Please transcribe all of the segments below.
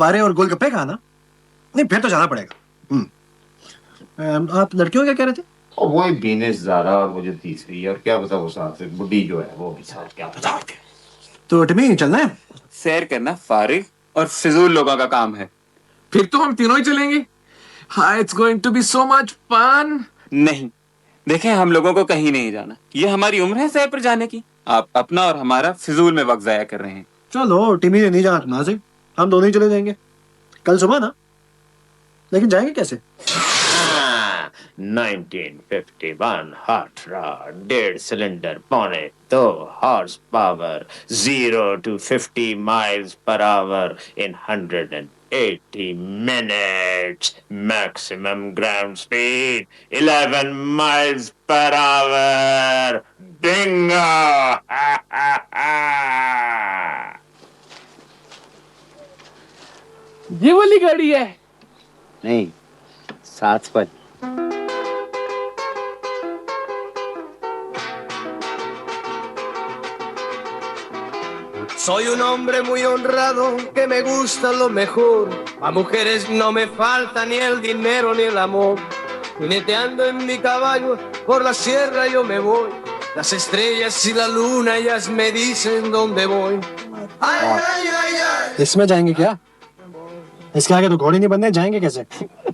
बारे और गोलगप्पे खाना? नहीं, फिर तो जाना पड़ेगा। आप लड़कियों क्या कह रहे थे? और वो बीनेश ज़ारा और वो जो तीसरी और क्या पता वो साथ से बुड्ढी जो है वो भी साथ, क्या पता। तो टिमी चलना है? सैर करना फारिग और फिजूल लोगों का काम है। फिर तो हम तीनों ही चलेंगे। हाँ, it's going to be so much fun. नहीं, देखें, हम लोगों को कहीं नहीं जाना। ये हमारी उम्र है सैर पर जाने की। आप अपना और हमारा फिजूल में वक्त जाया कर रहे हैं। चलो, टिमी ने नहीं जाना तुम्हारा से, हम दोनों ही चले जाएंगे कल सुबह ना। लेकिन जाएंगे कैसे? 1951 hot rod, 1.5 cylinder, 2.25 horse power, 0 to 50 miles per hour in 180 minutes, maximum ground speed 11 miles per hour. Bingo! ये वाली गाड़ी है? नहीं, 7 पर। Soy un hombre muy honrado que me gusta lo mejor. A mujeres no me falta ni el dinero ni el amor. Jineteando en mi caballo por la sierra yo me voy. Las estrellas y la luna ellas me dicen dónde voy. Ay, ay, ay, ay. इसमें जाएंगे क्या? इसके आगे तो घोड़े नहीं बनने, जाएंगे कैसे?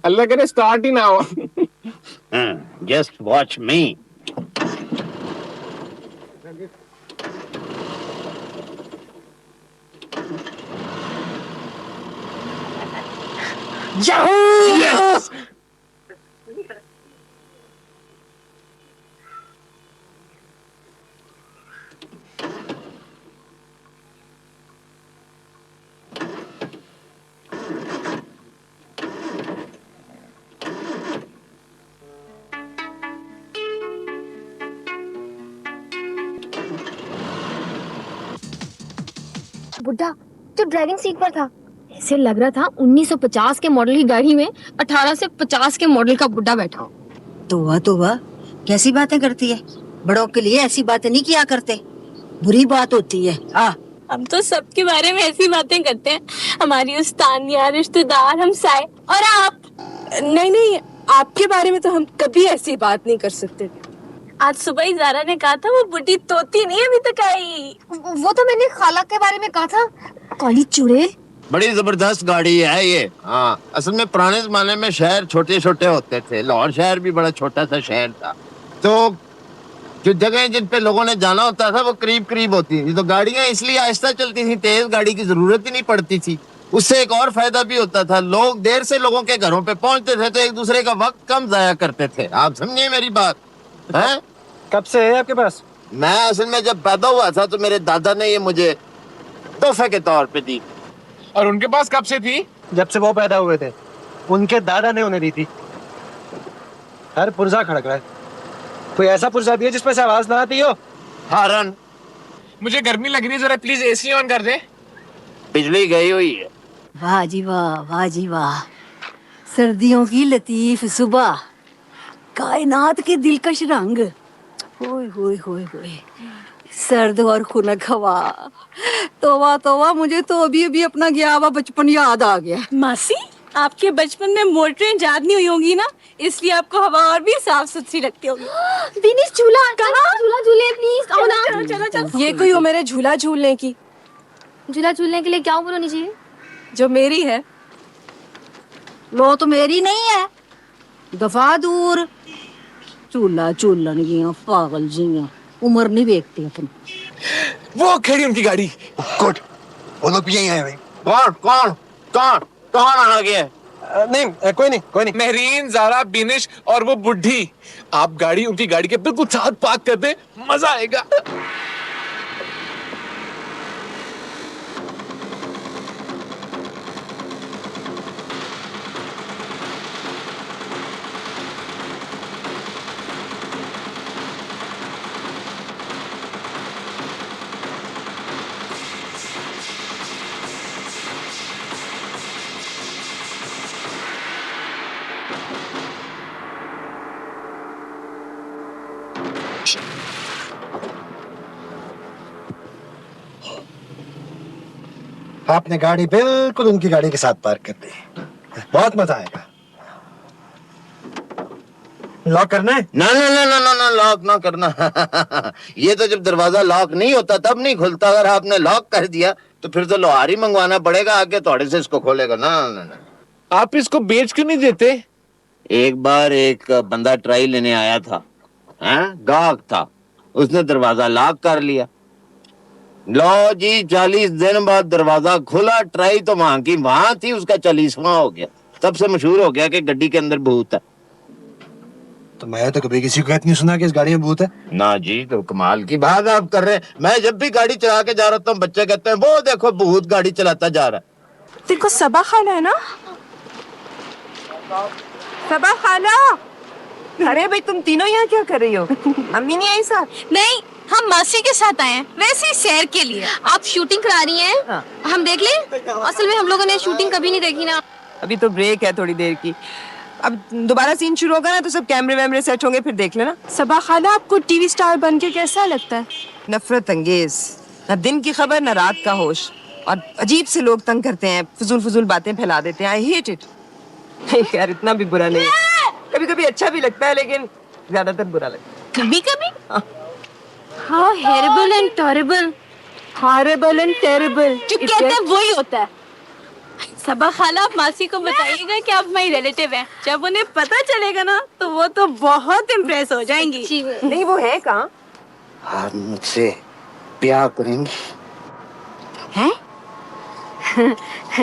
अल्लाह करे स्टार्ट ही ना हो। Just watch me. Yahoo! Yes! बुड्ढा जो ड्राइविंग सीट पर था, ऐसे लग रहा था 1950 के मॉडल की गाड़ी में 18 से 50 के मॉडल का बुड्ढा बैठा हो। तो वह कैसी बातें करती है? बड़ों के लिए ऐसी बातें नहीं किया करते, बुरी बात होती है। हम तो सबके बारे में ऐसी बातें करते हैं, हमारी उस्तानिया, रिश्तेदार, हमसाए और आप। नहीं, आपके बारे में तो हम कभी ऐसी बात नहीं कर सकते थे। आज सुबह ही ज़ारा ने कहा था वो बुढ़ी तोती नहीं अभी तक आई। वो तो मैंने खाला के बारे में कहा था, काली चुड़ैल। बड़ी जबरदस्त गाड़ी है ये। हाँ, असल में पुराने जमाने में शहर छोटे छोटे होते थे। लाहौर शहर भी बड़ा छोटा सा शहर था, तो जो जगह जिन पे लोगों ने जाना होता था वो करीब करीब होती थी, तो गाड़ियां इसलिए आहिस्ता चलती थी, तेज गाड़ी की जरूरत ही नहीं पड़ती थी। उससे एक और फायदा भी होता था, लोग देर से लोगों के घरों पे पहुंचते थे तो एक दूसरे का वक्त कम जाया करते थे। आप समझिए मेरी बात है? कब से है आपके पास? मैं असल में जब पैदा हुआ था तो मेरे दादा ने ये मुझे तोहफे के तौर पे दी। और उनके पास कब से थी? जब से वो पैदा हुए थे, उनके दादा ने उन्हें दी थी। हर पुर्जा खड़क रहा है। कोई ऐसा पुर्जा भी है जिस पर से आवाज ना आती हो? हारन, मुझे गर्मी लग रही है, जरा प्लीज एसी ऑन कर दे। बिजली गई हुई है। वाह जी वाह, वाह जी वाह। सर्दियों की लतीफ सुबह, कायनात के दिलकश रंग, होय होय होय होय, सर्द और खुनक हवा। तोवा तोवा, मुझे तो अभी अपना गया हुआ बचपन याद आ गया। मासी, आपके बचपन में मोटरें याद नहीं हुई होंगी ना, इसलिए आपको हवा और भी साफ सुथरी लगती होगी। दिनेश झूला झूले प्लीज, आओ ना। चलो। ये कोई उम्र है झूला झूलने की? झूला झूलने के लिए क्या उम्र होनी चाहिए? जो मेरी है। लो तो मेरी नहीं है, दफा दूर। चूल्हा चूलन गया, पागल जी, उम्र नहीं देखते अपन। वो खड़ी उनकी गाड़ी। गुड, वो लोग भी यहीं आए हुए। कौन कौन कौन कौन आ गया? नहीं, कोई नहीं। महरीन, ज़ारा, बिनिश और वो बुढ़ी। आप गाड़ी उनकी गाड़ी के बिल्कुल साथ पार्क कर दे, मजा आएगा। आपने गाड़ी बिल्कुल उनकी गाड़ी के साथ पार्क कर दी। बहुत मजा आएगा। लॉक करना है? ना ना ना ना ना ना, लॉक ना करना। ये तो जब दरवाजा लॉक नहीं होता तब नहीं खुलता, अगर आपने लॉक कर दिया तो फिर तो लोहारी मंगवाना पड़ेगा आगे, थोड़े से इसको खोलेगा। ना ना ना, आप इसको बेच क्यों नहीं देते? एक बार एक बंदा ट्राई लेने आया था, गाहक था, उसने दरवाजा लॉक कर लिया। लो जी 40 दिन बाद दरवाजा खुला, ट्राई तो वहां की वहां थी, उसका 40वां हो गया। तब से मशहूर हो गया कि गड्डी के अंदर भूत है। तो मैं तो कभी किसी को नहीं सुना कि इस गाड़ी में भूत है। ना जी, तो कमाल की बात आप कर रहे हैं। मैं जब भी गाड़ी चला के जा रहा हूँ बच्चे कहते हैं वो देखो भूत गाड़ी चलाता जा रहा है। तेरे को सबा खाना है ना? सबा खाना। अरे भाई तुम तीनों यहाँ क्या कर रही हो? अम्मी नहीं आई साथ? नहीं, हम मासी के साथ आए हैं, वैसे ही सैर के लिए। आप शूटिंग करा रही हैं? हाँ। हम देख लें? असल में हम लोगों ने शूटिंग कभी नहीं देखी ना। अभी तो ब्रेक है थोड़ी देर की, अब दोबारा सीन शुरू होगा ना तो सब कैमरे वैमरे सेट होंगे, फिर देख लेना। सबा खाला, आपको टीवी स्टार बन के कैसा लगता है? नफरत अंगेज, न दिन की खबर न रात का होश, और अजीब से लोग तंग करते हैं, फजूल फजूल बातें फैला देते हैं। I hate it. यार इतना भी बुरा नहीं है, कभी कभी अच्छा भी लगता है, लेकिन ज्यादातर बुरा लगता है। कभी कभी हाँ, हेरिबल एंड टॉरेबल। हॉरिबल एंड टेरिबल, जो कहते हैं वही होता है। सबा खाला, आप मासी को बताइएगा कि आप हमारी रिलेटिव हैं। जब उन्हें पता चलेगा ना तो वो तो बहुत इम्प्रेस हो जाएंगी। नहीं वो है कहाँ? आप मुझसे प्यार करेंगी? हैं?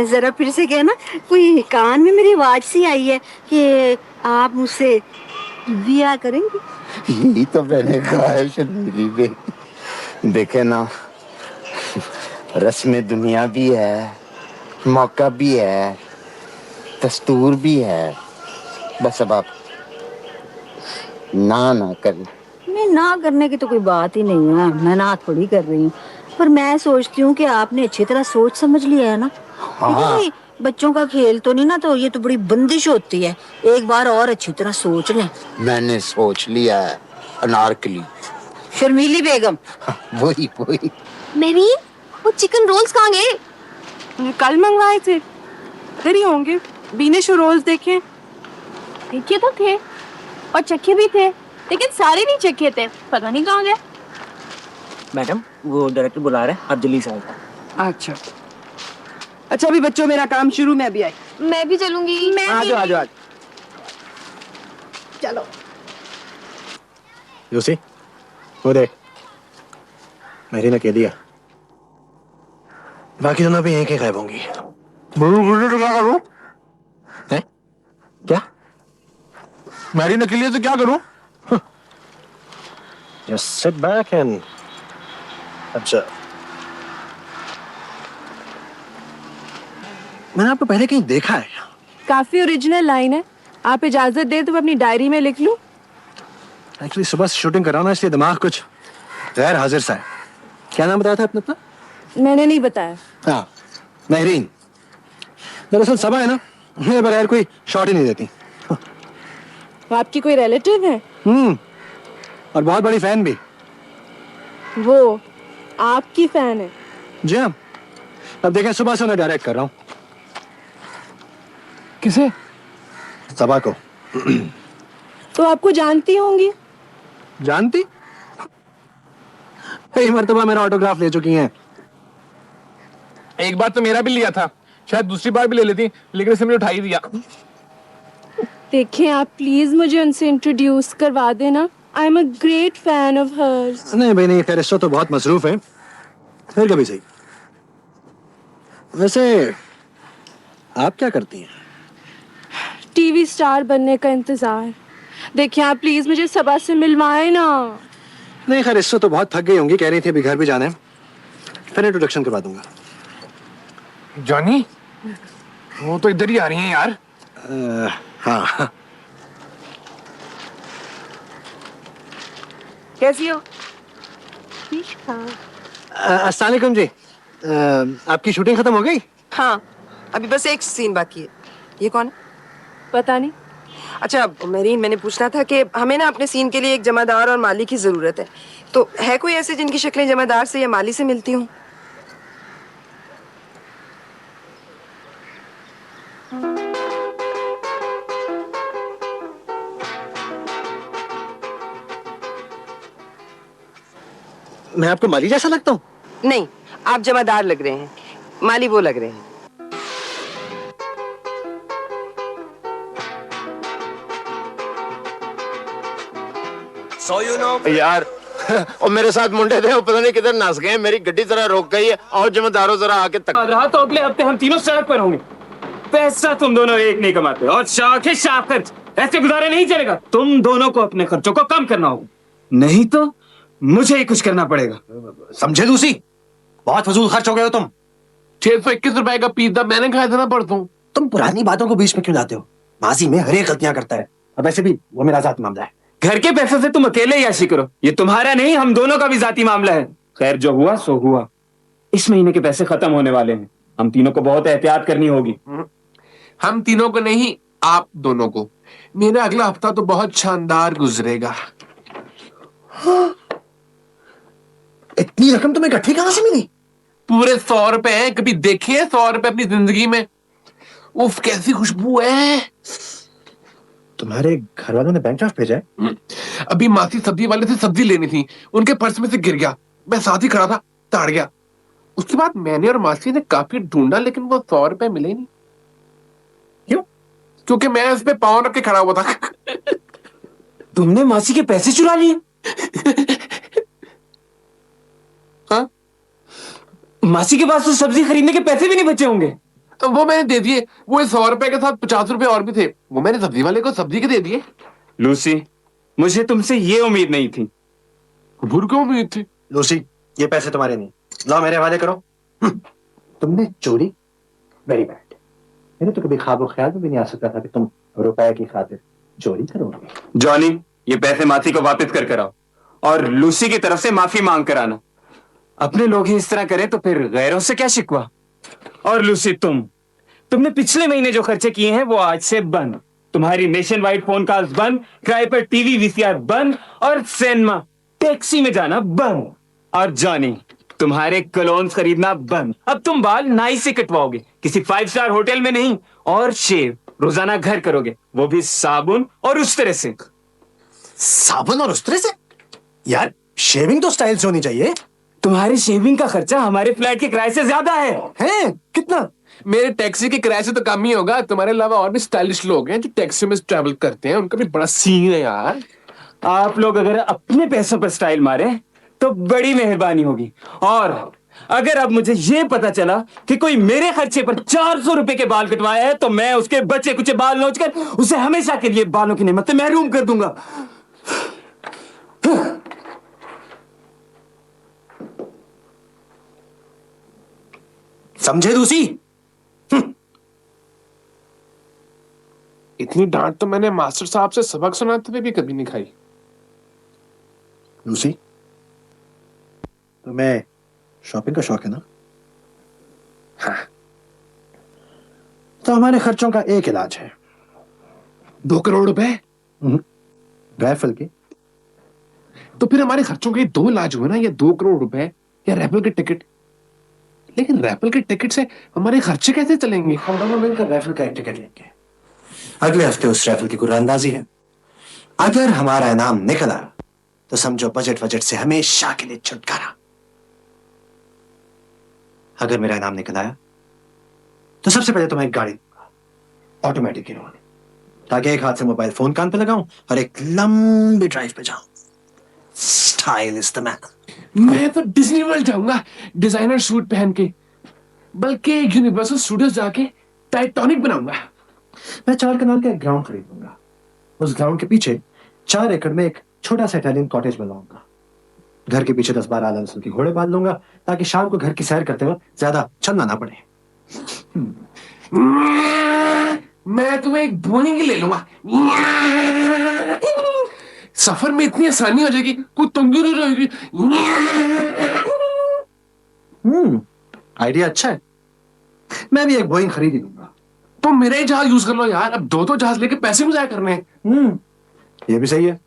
जरा फिर से कहना, कोई कान में मेरी आवाज सी आई है कि आप मुझसे ब्याह करेंगे। यही तो मैंने कहा है शर्मीली बे। देखे ना, रस्म दुनिया भी है, मौका भी है, दस्तूर भी है, बस अब आप ना करना। नहीं, ना करने की तो कोई बात ही नहीं है, मैं ना थोड़ी कर रही हूँ, पर मैं सोचती हूँ कि आपने अच्छी तरह सोच समझ लिया है ना। हाँ। बच्चों का खेल तो नहीं ना, तो ये तो बड़ी बंदिश होती है, एक बार और अच्छी तरह सोच लें। मैंने सोच लिया है, अनारकली। शर्मीली बेगम। वही वही। मेरी वो चिकन रोल्स कहाँ गए? कल मंगवाए थे, फिर ही होंगे। बीनेश रोल्स देखे देखे तो थे और चखे भी थे, लेकिन सारे नहीं चखे थे, पता नहीं कहाँ गए। मैडम, वो डायरेक्टर बुला रहे हैं, आप जल्दी से आइए। अच्छा अच्छा, अभी बच्चों मेरा काम शुरू, मैं भी आई। मैं भी चलूंगी। आ जाओ आ जाओ। चलो। लूसी, वो देख, मेरी ने कह दिया, बाकी दोनों भी यहीं के गायब होंगी। तो क्या करूं? हैं? क्या? मैरी ने के लिए तो क्या करूं? Just sit back and observe. मैंने आपको पहले कहीं देखा है। काफी ओरिजिनल लाइन है, आप इजाजत दे तो मैं अपनी डायरी में लिख लूं। एक्चुअली सुबह से शूटिंग कर रहा हूं ना, इसलिए दिमाग कुछ गैर हाजिर सा है। क्या नाम बताया था आपने अपना? मैंने नहीं बताया। हाँ, महरीन। दरअसल सबा है ना, मेरे बगैर कोई शॉट ही नहीं देती। वो आपकी कोई रिलेटिव है? और बहुत बड़ी फैन भी। वो आपकी फैन है? जी हाँ। अब देखें, सुबह से उन्हें डायरेक्ट कर रहा हूँ। किसे? सबा को। तो आपको जानती होंगी? जानती? कई मर्तबा मेरा ऑटोग्राफ ले चुकी हैं। एक बार तो मेरा भी लिया था, शायद दूसरी बार भी ले लेती, लेकिन इसने मुझे उठा ही दिया। देखें, आप प्लीज मुझे उनसे इंट्रोड्यूस करवा देना। I am a great fan of hers. नहीं भाई नहीं, खैर इस तो बहुत मसरूफ है, फिर कभी सही। वैसे आप क्या करती हैं? टीवी स्टार बनने का इंतजार। देखिए, आप प्लीज मुझे सबा से मिलवाए ना। नहीं खैर, इससे तो बहुत थक गई होंगी, कह रही थी अभी घर भी जाना है, फिर इंट्रोडक्शन करवा दूंगा। जॉनी, वो तो इधर ही आ रही हैं यार। हाँ। कैसी हो? अस्सलाम वालेकुम जी। आपकी शूटिंग खत्म हो गई? हाँ, अभी बस एक सीन बाकी है। ये कौन है? पता नहीं। अच्छा मेरीन, मैंने पूछना था कि हमें ना अपने सीन के लिए एक जमादार और माली की जरूरत है, तो है कोई ऐसे जिनकी शक्लें जमादार से या माली से मिलती हूँ? मैं आपको माली जैसा लगता हूँ? नहीं, आप जमादार लग रहे हैं, माली वो लग रहे हैं। यार और मेरे साथ मुंडे थे, वो पता नहीं किधर नस गए, मेरी गड्डी जरा रोक गई है। और जमादारों जरा आके तक रहा तो अगले हफ्ते हम तीनों सड़क पर होंगे। पैसा तुम दोनों एक नहीं कमाते और शौक है शाह खर्च, ऐसे गुजारा नहीं चलेगा। तुम दोनों को अपने खर्चों को कम करना होगा, नहीं तो मुझे ही कुछ करना पड़ेगा। समझे लूसी, बहुत फजूल खर्च हो गए हो तुम। 621 रुपए का पिज्जा मैंने खाया था ना परसों। तुम पुरानी बातों को बीच में क्यों लाते हो? माजी में हर एक गलतियां करता है, और वैसे भी वो मेरा जाती मामला है। घर के पैसे से तुम अकेले ही याशी करो, ये तुम्हारा नहीं हम दोनों का भी जाती मामला है। खैर जो हुआ सो हुआ, इस महीने के पैसे खत्म होने वाले हैं, हम तीनों को बहुत एहतियात करनी होगी। हम तीनों को नहीं, आप दोनों को। मेरा अगला हफ्ता तो बहुत शानदार गुजरेगा। इतनी रकम तुम्हें इकट्ठी कहां से मिली? पूरे 100 रुपए हैं, कभी देखे हैं 100 रुपए अपनी जिंदगी में? उफ, कैसी खुशबू है। तुम्हारे घर वालों ने बैंक ड्राफ्ट भेजा है? अभी मासी सब्जी वाले से सब्जी लेनी थी, उनके पर्स में से गिर गया, मैं साथ ही खड़ा था, ताड़ गया। उसके बाद मैंने और मासी ने काफी ढूंढा, लेकिन वो 100 रुपए मिले नहीं। क्यों? क्योंकि मैं उस पे पाँव रख के खड़ा हुआ था। तुमने मासी के पैसे चुरा लिए? हाँ? मासी के पास तो सब्जी खरीदने के पैसे भी नहीं बचे होंगे। तो वो मैंने दे दिए, वो 100 रुपए के साथ 50 रुपए और भी थे, वो मैंने सब्जी वाले को सब्जी के दे दिए। लूसी, मुझे तुमसे ये उम्मीद नहीं थी। भूर क्यों उम्मीद थी? लूसी, ये पैसे तुम्हारे नहीं, लाओ मेरे हवाले करो। तुमने चोरी? Very bad. मैंने तो कभी ख्वाब ख्याल में भी नहीं आ सकता था कि तुम रुपए की खातिर चोरी करोगे। जॉनी, ये पैसे मासी को वापस कर कर आओ और लूसी की तरफ से माफी मांग कर आना। अपने लोग ही इस तरह करें तो फिर गैरों से क्या शिकवा। और लूसी, तुमने पिछले महीने जो खर्चे किए हैं वो आज से बंद। तुम्हारी नेशन वाइड फोन कॉल्स बंद, किराए पर टीवी वीसीआर बंद, और सिनेमा टैक्सी में जाना बंद। और जॉनी, तुम्हारे कलोन्स खरीदना बंद। अब तुम बाल नाई से कटवाओगे, किसी 5 स्टार होटल में नहीं, और शेव रोजाना घर करोगे, वो भी साबुन और उस्तरे से। साबुन और उस्तरे से? यार शेविंग तो स्टाइल से होनी चाहिए। तुम्हारी शेविंग का खर्चा हमारे फ्लैट के किराए से ज्यादा है। हैं? कितना? मेरे टैक्सी के किराए से तो कम ही होगा। तुम्हारे अलावा और भी स्टाइलिश लोग हैं जो टैक्सी में ट्रैवल करते हैं, उनका भी बड़ा सीन है यार। आप लोग अगर अपने पैसों पर स्टाइल मारे तो बड़ी मेहरबानी होगी। और अगर अब मुझे ये पता चला कि कोई मेरे खर्चे पर 400 रुपए के बाल कटवाया है तो मैं उसके बचे कुछ बाल नोचकर उसे हमेशा के लिए बालों की नेमत से महरूम कर दूंगा। समझे लूसी? इतनी डांट तो मैंने मास्टर साहब से सबक सुनाते हुए भी कभी नहीं खाई। लूसी, तुम्हें शॉपिंग का शौक है ना? हाँ। तो हमारे खर्चों का एक इलाज है। 2 करोड़ रुपए? राइफल की। तो फिर हमारे खर्चों के 2 इलाज हुए ना, ये 2 करोड़ रुपए या राइफल के टिकट। लेकिन राइफल के टिकट से हमारे खर्चे कैसे चलेंगे? हम दोनों मिलकर राइफल का एक टिकट लेंगे। अगले हफ्ते उस राइफल की कुरानंदाजी है। अगर हमारा इनाम निकल आया तो समझो बजट से हमेशा के लिए छुटकारा। अगर मेरा इनाम निकल आया तो सबसे पहले तुम्हें एक गाड़ी दूंगा, ऑटोमेटिक इन्होंने, ताकि एक हाथ से मोबाइल फोन कान पे लगाऊं और एक लंबी ड्राइव पे जाऊं। Style is the man. मैं तो डिज्नी वर्ल्ड जाऊंगा डिजाइनर सूट पहन के, बल्कि यूनिवर्सल स्टूडियोज जाके टाइटैनिक बनाऊंगा। मैं 4 कनाल का एक ग्राउंड खरीदूंगा। उस ग्राउंड के पीछे 4 एकड़ में एक छोटा सा इटालियन कॉटेज बनवाऊंगा। घर के पीछे 10-12 आला नस्ल के घोड़े बांध लूंगा ताकि शाम को घर की सैर करते वक्त ज्यादा चलना ना पड़े। मैं तुम्हें एक बोइंग ले लूंगा, सफर में इतनी आसानी हो जाएगी, कोई तंगी नहीं रहेगी। आइडिया अच्छा है। मैं भी एक बोइंग खरीद ही लूंगा। तो मेरे ही जहाज यूज कर लो यार, अब 2 जहाज लेके पैसे मुझे करने हैं। ये भी सही है।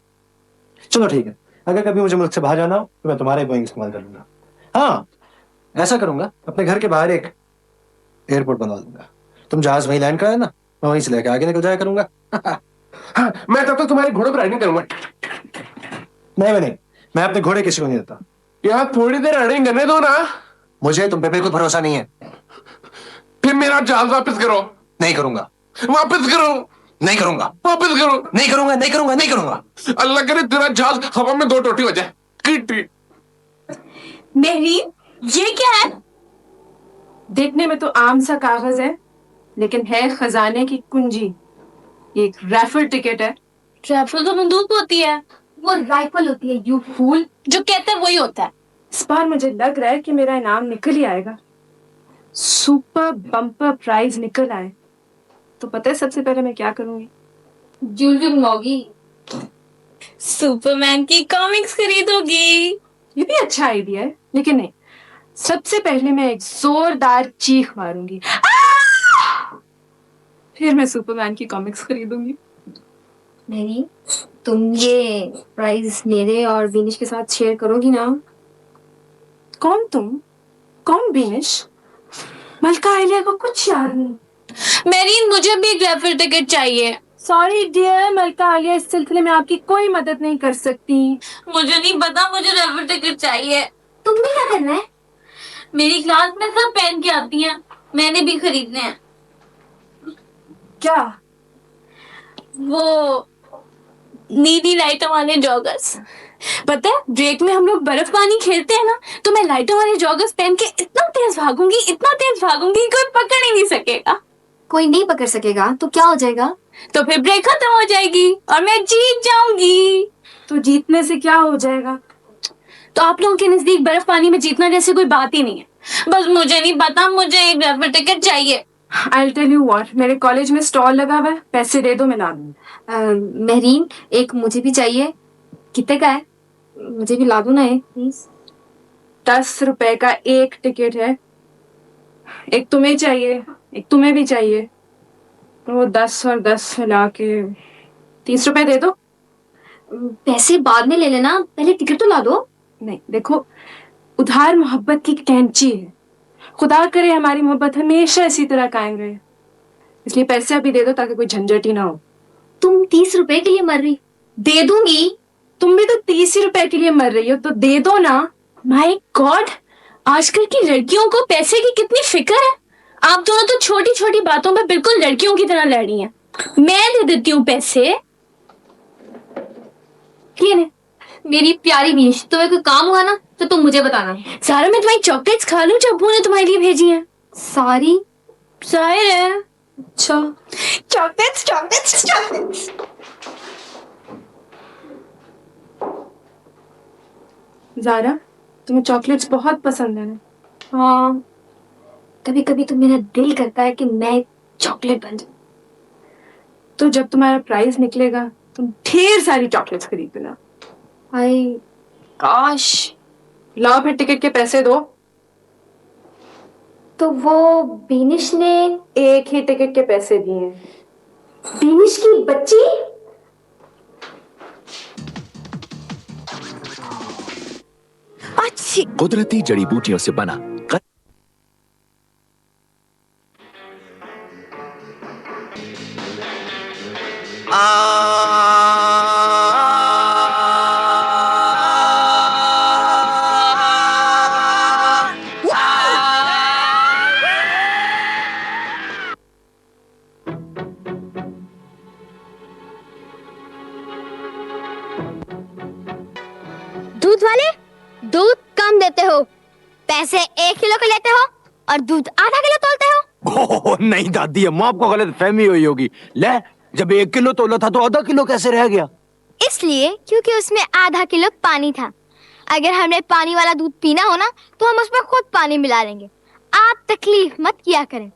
चलो ठीक है, अगर कभी मुझे मुल्क से बाहर जाना हो तो मैं तुम्हारे बोइंग इस्तेमाल कर लूंगा। हाँ, ऐसा करूंगा, अपने घर के बाहर एक एयरपोर्ट बनवा दूंगा। तुम जहाज वहीं लैंड कराए ना, मैं वहीं से लेकर आगे निकल जाया करूंगा। हाँ, मैं तब तक तुम्हारे घोड़े पर राइडिंग करूंगा। नहीं, मैं अपने घोड़े किसी को नहीं देता। यार थोड़ी देर अर्निंग करने दो ना। मुझे तुम पे बिल्कुल भरोसा नहीं है। फिर मेरा जहाज वापस करो। नहीं करूंगा, वापस करो। नहीं करूंगा, वापस करो। नहीं करूंगा, नहीं करूंगा, नहीं करूंगा। अल्लाह करे तेरा जहाज हवा में 2 टोटी हो जाए। किटी मेहरीन, ये क्या है? देखने में तो आम सा कागज है, लेकिन है खजाने की कुंजी। ये एक राइफल टिकट है। राइफल तो बंदूक होती है। वो राइफल होती है, यू फूल। जो कहते हैं वही होता है। इस बार मुझे लग रहा है कि मेरा इनाम निकल ही आएगा। सुपर बम्पर प्राइज निकल आए तो पता है सबसे पहले मैं क्या करूंगी? ज्वेलरी बनवाओगी। सुपरमैन की कॉमिक्स खरीदोगी। ये भी अच्छा आइडिया है, लेकिन नहीं, सबसे पहले मैं एक जोरदार चीख मारूंगी। फिर मैं सुपरमैन की कॉमिक्स खरीदूंगी। नहीं, तुम ये प्राइज मेरे और विनिश के साथ शेयर करोगी ना? कौन तुम? कौन बीनिश? मलका आइलिया को कुछ याद नहीं। मेहरीन, मुझे भी एक राइफल टिकट चाहिए। सॉरी डियर, मलका आलिया इस सिलसिले में आपकी कोई मदद नहीं कर सकती। मुझे नहीं पता, मुझे राइफल टिकट चाहिए। तुमने क्या करना है? मेरी क्लास में सब पहन के आती हैं, मैंने भी खरीदने हैं। क्या? वो नीली लाइटों वाले जॉगर्स। पता है ब्रेक में हम लोग बर्फ पानी खेलते हैं ना, तो मैं लाइटों वाले जॉगर्स पहन के इतना तेज भागूंगी, इतना तेज भागूंगी, कोई पकड़ ही नहीं सकेगा। कोई नहीं पकड़ सकेगा तो क्या हो जाएगा? तो फिर ब्रेक खत्म हो जाएगी और मैं जीत जाऊंगी। तो जीतने से क्या हो जाएगा? तो आप लोगों के नजदीक बर्फ पानी में जीतना जैसे कोई बात ही नहीं है। बस मुझे नहीं पता, मुझे एक राइफल टिकट चाहिए। I'll tell you what, मेरे कॉलेज में स्टॉल लगा हुआ है, पैसे दे दो मैं ला दूंगी। मेहरीन, एक मुझे भी चाहिए। कितने का है? मुझे भी ला दो ना एक प्लीज। 10 रुपए का एक टिकट है। एक तुम्हें चाहिए, एक तुम्हें भी चाहिए। वो 10 और 10 मिला के 30 रुपए दे दो। पैसे बाद में ले लेना, पहले टिकट तो ला दो। नहीं देखो, उधार मोहब्बत की कैंची है। खुदा करे हमारी मोहब्बत हमेशा इसी तरह कायम रहे, इसलिए पैसे अभी दे दो ताकि कोई झंझट ही ना हो। तुम 30 रुपए के लिए मर रही? दे दूंगी। तुम भी तो 30 ही रुपए के लिए मर रही हो, तो दे दो ना। माय गॉड, आजकल की लड़कियों को पैसे की कितनी फिक्र है। आप दोनों तो छोटी छोटी बातों पर बिल्कुल लड़कियों की तरह लड़ रही हैं। मैं दे देती हूँ पैसे। ये ले मेरी प्यारी बीश, तुम्हें कोई काम हुआ ना तो तुम मुझे बताना। सारा मैं तुम्हारी चॉकलेट्स खा लूं जो अब्बू ने तुम्हारे लिए भेजी हैं। सारी? जाहिर है। अच्छा, चॉकलेट्स चॉकलेट्स चॉकलेट्स। ज़ारा, तुम्हें चॉकलेट्स बहुत पसंद है ना? हाँ, कभी कभी तो मेरा दिल करता है कि मैं चॉकलेट बन जाऊं। तो जब तुम्हारा प्राइस निकलेगा तुम ढेर सारी चॉकलेट्स खरीद देना। हाय काश। लाओ फिर टिकट के पैसे दो। तो वो बीनिश ने एक ही टिकट के पैसे दिए हैं। बीनिश की बच्ची? अच्छी कुदरती जड़ी बूटियों से बना दूध वाले, दूध कम देते हो, पैसे 1 किलो के लेते हो और दूध आधा किलो तोलते हो। ओह नहीं दादी अम्मा, आपको गलत फहमी हुई होगी। ले, जब 1 किलो तोला था तो आधा किलो कैसे रह गया? इसलिए क्योंकि उसमें आधा किलो पानी था। अगर हमें पानी वाला दूध पीना हो ना तो हम उसमें खुद पानी मिला लेंगे। आप तकलीफ मत किया करें।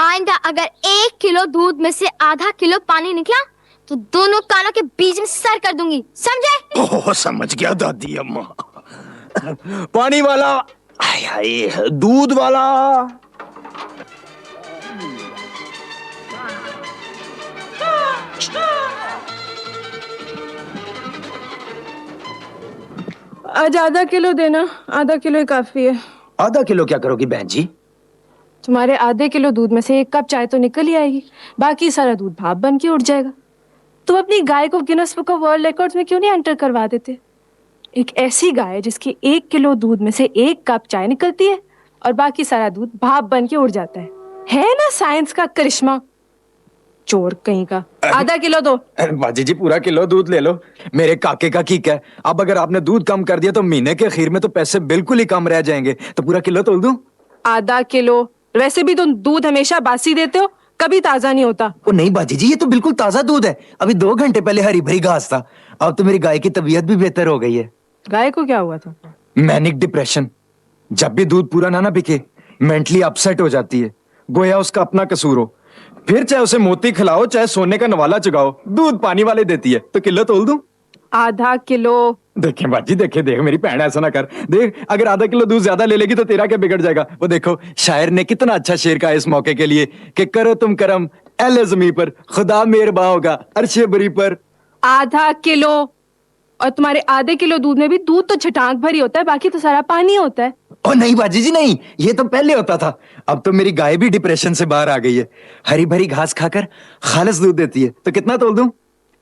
आइंदा अगर 1 किलो दूध में से आधा किलो पानी निकला तो दोनों कानों के बीच में सर कर दूंगी, समझे? ओह समझ गया दादी अम्मा। पानी वाला, हाय हाय, दूध वाला। आज आधा किलो देना, आधा किलो ही काफी है। आधा किलो क्या करोगी बहन जी? तुम्हारे आधे किलो दूध में से 1 कप चाय तो निकल ही आएगी, बाकी सारा दूध भाप बन के उठ जाएगा। तुम अपनी गाय को Guinness book of world records में क्यों नहीं एंटर करवा देते? एक ऐसी गाय जिसके 1 किलो दूध में से 1 कप चाय निकलती है और बाकी सारा दूध भाप बन के उड़ जाता है ना साइंस का करिश्मा। चोर कहीं का। आधा किलो दो। बाजी जी पूरा किलो दूध ले लो, मेरे काके का ठीक है। अब अगर आपने दूध कम कर दिया तो महीने के आखिर में तो पैसे बिल्कुल ही कम रह जाएंगे, तो पूरा किलो तोल दूं? आधा किलो। वैसे भी तुम दूध हमेशा बासी देते हो, कभी ताजा नहीं होता। ओ नहीं बाजी जी, ये तो बिल्कुल ताजा दूध है। अभी 2 घंटे पहले हरी भरी घास था। अब तो मेरी गाय की तबीयत भी बेहतर हो गई है। गाय को क्या हुआ था? Manic depression. जब भी दूध पूरा ना बिके मेंटली अपसेट हो जाती है, गोया उसका अपना कसूर हो। फिर चाहे उसे मोती खिलाओ चाहे सोने का नवाला चुगाओ, दूध पानी वाले देती है। तो किलो तोल दूं? आधा किलो। देखे बाजी, देख मेरी भैन, ऐसा ना कर। देख अगर आधा किलो दूध ज्यादा ले लेगी तो तेरा क्या बिगड़ जाएगा। वो देखो शायर ने कितना अच्छा शेर कहा इस मौके के लिए कि करो तुम करम एले ज़मीं पर, खुदा मेहरबान होगा अर्शे बरी पर। आधा किलो। और तुम्हारे आधे किलो दूध में भी दूध तो छटाक भरी होता है, बाकी तो सारा पानी होता है। ओ नहीं बाजी जी नहीं, ये तो पहले होता था। अब तो मेरी गाय भी डिप्रेशन से बाहर आ गई है, हरी भरी घास खाकर खालिस दूध देती है। तो कितना तोल दूं?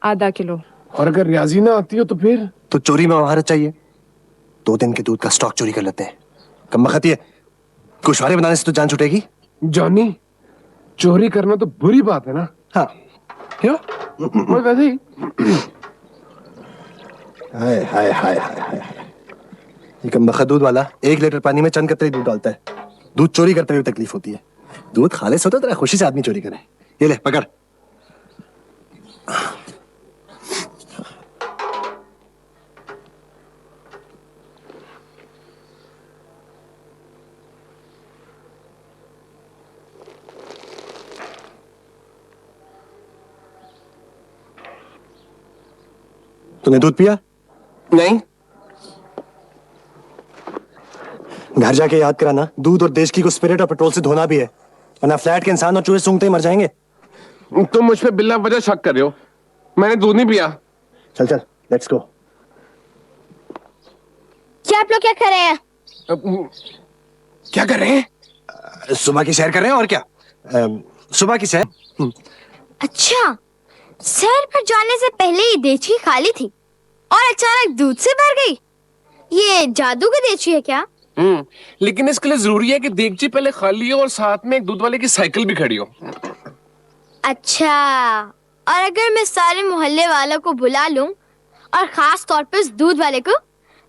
आधा किलो। और अगर रियाजी ना आती हो तो फिर? तो चोरी में महारत चाहिए, 2 दिन के दूध का स्टॉक चोरी कर लेते हैं। कम बखत है, कुशवारे बनाने से तो जान छूटेगी। जॉनी, चोरी करना तो बुरी बात है ना? हाँ क्यों? वैसे ही। हाय हाय हाय हाय हाय, ये कम बखत दूध वाला 1 लीटर पानी में चंद कतरे दूध डालता है। दूध चोरी करते हुए तकलीफ होती है। दूध खालिस होता तो खुशी से आदमी चोरी करे। ये ले पकड़। तूने दूध पिया? नहीं। घर जाके याद कराना, दूध और देशकी को स्पिरिट और पेट्रोल से धोना भी है, वरना फ्लैट के इंसान और चूहे सूंघते ही मर जाएंगे। तुम मुझ पे बिल्ला वजह शक कर रहे हो, मैंने दूध नहीं पिया। चल चल लेट्स गो। क्या आप लोग क्या कर रहे हैं? क्या कर रहे हैं? सुबह की सैर कर रहे हैं और क्या। सुबह की सैर। अच्छा, सैर पर जाने से पहले ही देची खाली थी और अचानक दूध से भर गई। ये जादू की देची है क्या? लेकिन इसके लिए जरूरी है कि देगची पहले खाली हो और साथ में एक दूध वाले की साइकिल भी खड़ी हो। अच्छा, और अगर मैं सारे मोहल्ले वालों को बुला लूं और खास तौर पर उस दूध वाले को,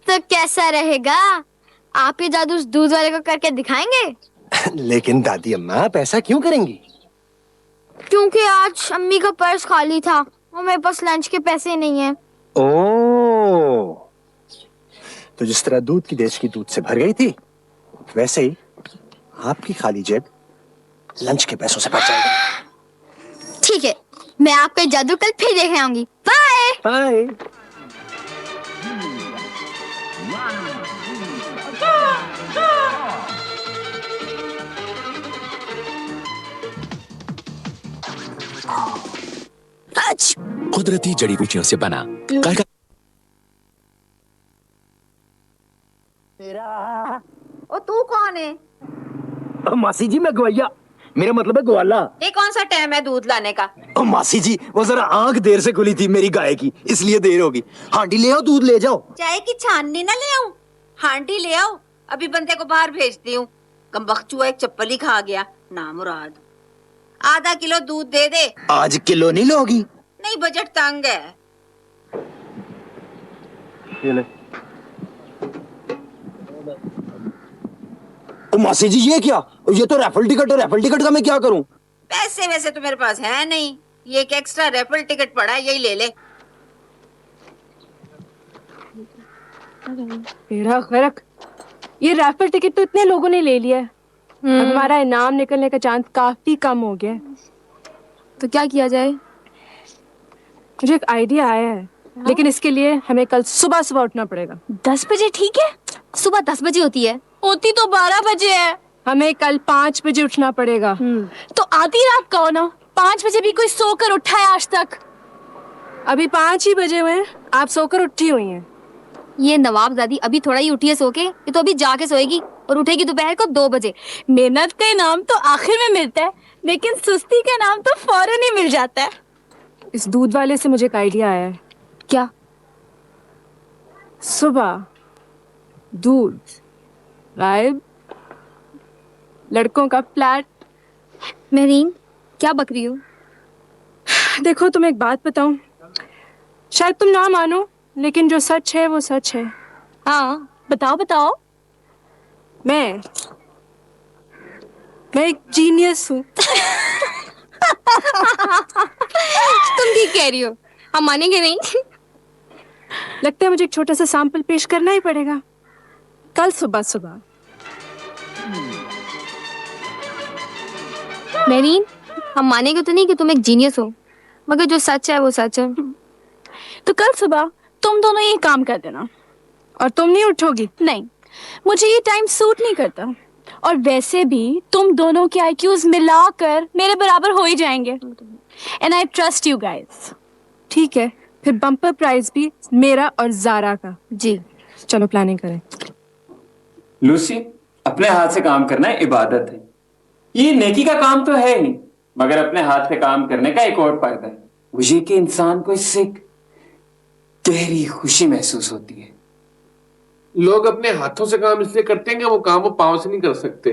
तो कैसा रहेगा? आप ये जादू उस दूध वाले को करके दिखाएंगे? लेकिन दादी अम्मा आप ऐसा क्यों करेंगी? क्योंकि आज अम्मी का पर्स खाली था और मेरे पास लंच के पैसे नहीं है। ओह, तो जिस तरह दूध की देश की दूध से भर गई थी, वैसे ही आपकी खाली जेब लंच के पैसों से भर जाएगी। ठीक है, मैं आपका जादू कल फिर देख आऊंगी। Bye bye. कुदरती जड़ी बूटियों से बना काय का ओ तू कौन है? मासी जी मैं ग्वालिया, मेरा मतलब है ग्वाला। ये कौन सा टाइम है दूध लाने का? ओ मासी जी वो जरा आंख देर से खुली थी मेरी गाय की, इसलिए देर होगी। हांडी ले आओ, दूध ले जाओ। चाय की छाननी ना ले आऊं? हांडी ले आओ, अभी बंदे को बाहर भेजती हूँ। कमबख्तुआ एक चप्पल ही खा गया ना मुराद। आधा किलो दूध दे दे। आज किलो नहीं लोगी? नहीं, बजट तंग है। ये ले। ओ मासी जी ये क्या? ये तो रैफल टिकट है, रैफल टिकट का मैं क्या करूं? पैसे वैसे तो मेरे पास है नहीं, ये एक एक्स्ट्रा रैफल टिकट पड़ा है, यही ले ले। मेरा खरक, ये रैफल टिकट तो इतने लोगों ने ले लिया है, अब हमारा इनाम निकलने का चांस काफी कम हो गया है। तो क्या किया जाए? मुझे एक आइडिया आया है, लेकिन इसके लिए हमें कल सुबह सुबह उठना पड़ेगा। 10 बजे ठीक है? सुबह 10 बजे होती है। होती तो 12 बजे है। हमें कल 5 बजे उठना पड़ेगा। तो आधी रात का हो ना, 5 बजे भी कोई सोकर उठा है आज तक? अभी 5 ही बजे हुए हैं, आप सोकर उठी हुई हैं। ये नवाबजादी अभी थोड़ा ही उठी है सो के, ये तो अभी जाके सोएगी और उठेगी दोपहर को 2 बजे। मेहनत का इनाम तो आखिर में मिलता है, लेकिन सुस्ती का इनाम तो फौरन ही मिल जाता है। इस दूध वाले से मुझे एक आइडिया आया है। क्या? सुबह दूध गायब, लड़कों का फ्लैट। मेरीन, क्या बक रही हो? देखो तुम्हें एक बात बताऊं, शायद तुम ना मानो लेकिन जो सच है वो सच है। हाँ बताओ बताओ। मैं एक जीनियस हूँ। तुम ठीक कह रही हो, हम मानेंगे नहीं। लगता है मुझे एक छोटा सा सैंपल पेश करना ही पड़ेगा कल सुबह सुबह। मेरीन, हम मानेंगे तो नहीं कि तुम एक जीनियस हो, मगर जो सच है वो सच है। तो कल सुबह तुम दोनों ये काम कर देना। और तुम नहीं उठोगी? नहीं, मुझे ये टाइम सूट नहीं करता। और वैसे भी तुम दोनों के आईक्यूज मिलाकर मेरे बराबर हो ही जाएंगे। And I trust you guys. ठीक है, फिर बम्पर प्राइज भी मेरा और जारा का। जी चलो प्लानिंग करें। लूसी, अपने हाथ से काम करना इबादत है। ये नेकी का काम तो है ही, मगर अपने हाथ से काम करने का एक और फायदा है, वो ये कि इंसान को इससे एक गहरी खुशी महसूस होती है। लोग अपने हाथों से काम इसलिए करते हैं कि वो काम वो पाँव से नहीं कर सकते।